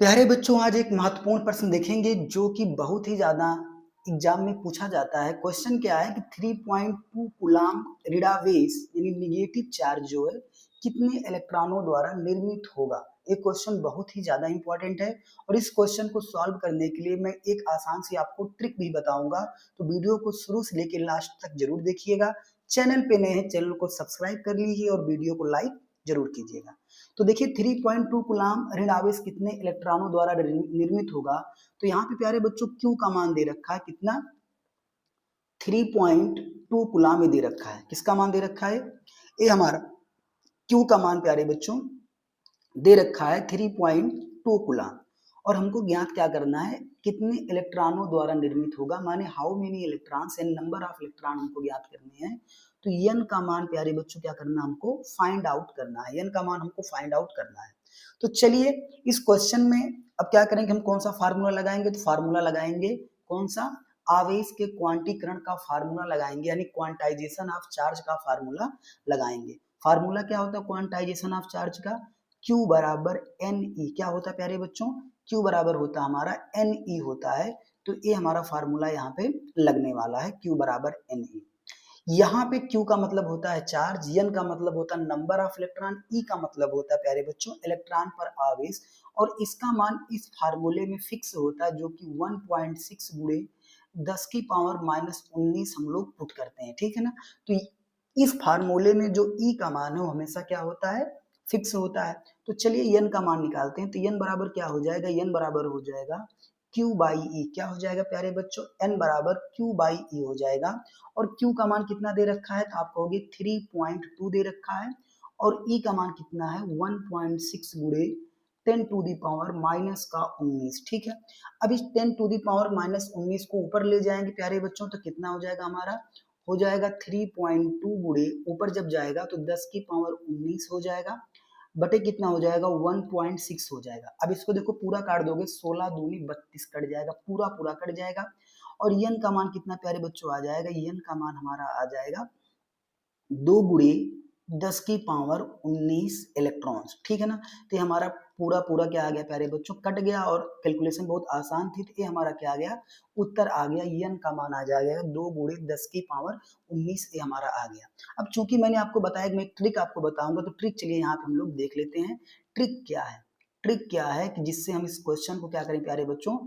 प्यारे बच्चों, आज एक महत्वपूर्ण प्रश्न देखेंगे जो कि बहुत ही ज़्यादा एग्जाम में पूछा जाता है। क्वेश्चन क्या है कि 3.2 कूलाम ऋणावेश यानी निगेटिव चार्ज जो है कितने इलेक्ट्रॉनों द्वारा निर्मित होगा। ये क्वेश्चन बहुत ही ज़्यादा इंपॉर्टेंट है और इस क्वेश्चन को सॉल्व करने के लिए मैं एक आसान सी आपको ट्रिक भी बताऊंगा, तो वीडियो को शुरू से लेकर लास्ट तक जरूर देखिएगा। चैनल पे नए हैं, चैनल को सब्सक्राइब कर लीजिए और वीडियो को लाइक जरूर कीजिएगा। तो देखिए 3.2 कूलाम ऋण आवेश कितने इलेक्ट्रॉनों द्वारा निर्मित होगा। तो यहाँ पे प्यारे बच्चों क्यू का मान दे रखा है कितना, 3.2 कूलाम में दे रखा है। किसका मान दे रखा है? ये हमारा क्यू का मान प्यारे बच्चों दे रखा है 3.2 कूलाम। और हमको ज्ञात क्या करना है, कितने इलेक्ट्रॉनों द्वारा निर्मित होगा, माने how many electrons and number of electron हमको ज्ञात करने हैं। तो एन का मान प्यारे बच्चों क्या करना, हमको फाइंड आउट करना है। एन का मान हमको फाइंड आउट करना है। तो चलिए इस क्वेश्चन में अब क्या करेंगे, हम कौन सा फार्मूला लगाएंगे, तो फार्मूला लगाएंगे कौन सा, आवेश के क्वांटीकरण का फार्मूला लगाएंगे, यानी क्वांटाइजेशन ऑफ चार्ज का फार्मूला लगाएंगे। फार्मूला क्या होता है क्वांटाइजेशन ऑफ चार्ज का, Q बराबर एन ई। क्या होता है प्यारे बच्चों, Q बराबर होता है हमारा एन ई होता है। तो ये हमारा फार्मूला यहाँ पे लगने वाला है, Q बराबर एन ई। यहाँ पे Q का मतलब होता है चार्ज, N का मतलब होता है नंबर ऑफ इलेक्ट्रॉन, E का मतलब होता है प्यारे बच्चों इलेक्ट्रॉन पर आवेश। और इसका मान इस फार्मूले में फिक्स होता है, जो कि 1.6 गुणे 10 की पावर -19 हम लोग पुट करते हैं, ठीक है ना। तो इस फार्मूले में जो E का मान है वो हमेशा क्या होता है, फिक्स होता है। तो चलिए N का मान निकालते हैं। तो N बराबर क्या हो जाएगा, N बराबर हो जाएगा Q बाई ई। क्या हो जाएगा प्यारे बच्चों, N बराबर Q बाई ई हो जाएगा। और Q का मान कितना दे रखा है, तो आप कहोगे 3.2 दे रखा है। और E का मान कितना है, 1.6 गुणे 10 टू दी पावर -19, ठीक है। अब इस 10 टू दी पावर -19 को ऊपर ले जाएंगे प्यारे बच्चों, तो कितना हो जाएगा हमारा, हो जाएगा 3.2 गुणे ऊपर जब जाएगा तो 10 की पावर 19 हो जाएगा, बटे कितना हो जाएगा 1.6 हो जाएगा। अब इसको देखो पूरा काट दोगे, 16 दूनी 32 कट जाएगा, पूरा पूरा कट जाएगा। और यन का मान कितना प्यारे बच्चों आ जाएगा, यन का मान हमारा आ जाएगा 2 गुणे 10 की पावर 19 इलेक्ट्रॉन्स, ठीक है ना। तो ये हमारा पूरा पूरा क्या आ गया प्यारे बच्चों, कट गया। और कैलकुलेशन बहुत आसान थी, तो ये हमारा क्या आ गया, उत्तर आ गया। यन का मान आ जाएगा 2 गुणे 10 की पावर 19, ये हमारा आ गया। अब चूंकि मैंने आपको बताया कि मैं ट्रिक आपको बताऊंगा, तो ट्रिक चलिए यहाँ पे हम लोग देख लेते हैं। ट्रिक क्या है, ट्रिक क्या है कि जिससे हम इस क्वेश्चन को क्या करें प्यारे बच्चों,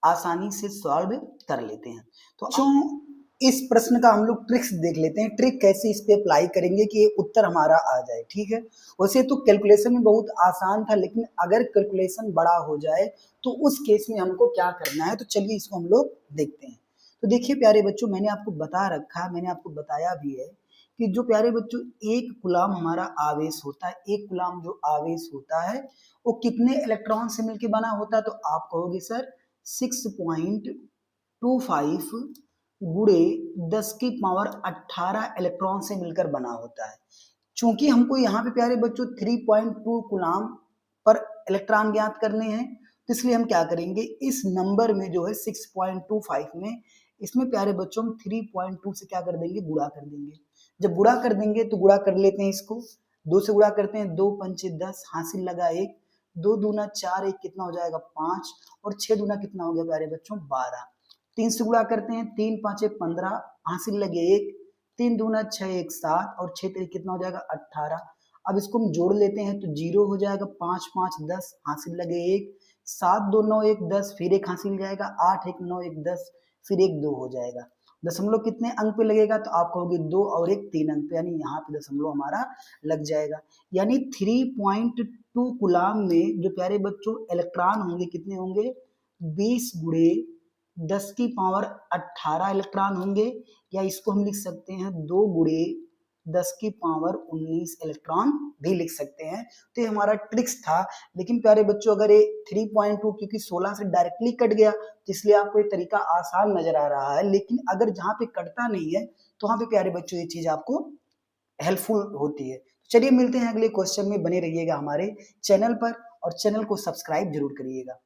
आसानी से सॉल्व कर लेते हैं। तो इस प्रश्न का हम लोग ट्रिक्स देख लेते हैं, ट्रिक कैसे इस पे अप्लाई करेंगे कि ये उत्तर हमारा आ जाए, ठीक है। वैसे तो कैलकुलेशन में बहुत आसान था, लेकिन अगर कैलकुलेशन बड़ा हो जाए तो उस केस में हमको क्या करना है, तो चलिए इसको हम लोग देखते हैं। तो देखिए प्यारे बच्चों, मैंने आपको बता रखा, मैंने आपको बताया भी है कि जो प्यारे बच्चों एक कूलाम हमारा आवेश होता है, एक कूलाम जो आवेश होता है वो कितने इलेक्ट्रॉन से मिलकर बना होता है, तो आप कहोगे सर 6.25 गुणे 10 की पावर 18 इलेक्ट्रॉन से मिलकर बना होता है। चूंकि हमको यहाँ पे प्यारे बच्चों 3.2 कूलाम पर इलेक्ट्रॉन ज्ञात करने हैं, तो इसलिए हम क्या करेंगे, इस नंबर में जो है 6.25 में, इसमें प्यारे बच्चों हम 3.2 से क्या कर देंगे, गुणा कर देंगे। जब गुणा कर देंगे तो गुणा कर लेते हैं, इसको 2 से गुणा करते हैं, 2 पंचे 10, हासिल लगा 1, 2 दूना 4, 1 कितना हो जाएगा 5, और 6 दूना कितना हो गया प्यारे बच्चों 12। 3 से गुणा करते हैं, 3 पाँचे 15, हासिल लगे 1, 3 दूना 6, 1 7, और 6 3 कितना हो जाएगा 18। अब इसको हम जोड़ लेते हैं तो 0 हो जाएगा, 5 5 10, हासिल लगे 1, 7 2 9 1 10, फिर 1 हासिल जाएगा, 8 1 9 1 10, फिर 1 2 हो जाएगा। दशमलव कितने अंक पे लगेगा, तो आप कहोगे 2 और 1 3 अंक पे, यानी यहाँ पे दशमलव हमारा लग जाएगा। यानी 3.2 कूलाम में जो प्यारे बच्चों इलेक्ट्रॉन होंगे कितने होंगे, 20 गुणे 10 की पावर 18 इलेक्ट्रॉन होंगे, या इसको हम लिख सकते हैं 2 गुणे 10 की पावर 19 इलेक्ट्रॉन भी लिख सकते हैं। तो ये हमारा ट्रिक्स था। लेकिन प्यारे बच्चों अगर ये 3.2 क्योंकि 16 से डायरेक्टली कट गया, तो इसलिए आपको ये तरीका आसान नजर आ रहा है। लेकिन अगर जहाँ पे कटता नहीं है, तो वहाँ पे प्यारे बच्चों ये चीज आपको हेल्पफुल होती है। चलिए मिलते हैं अगले क्वेश्चन में, बने रहिएगा हमारे चैनल पर और चैनल को सब्सक्राइब जरूर करिएगा।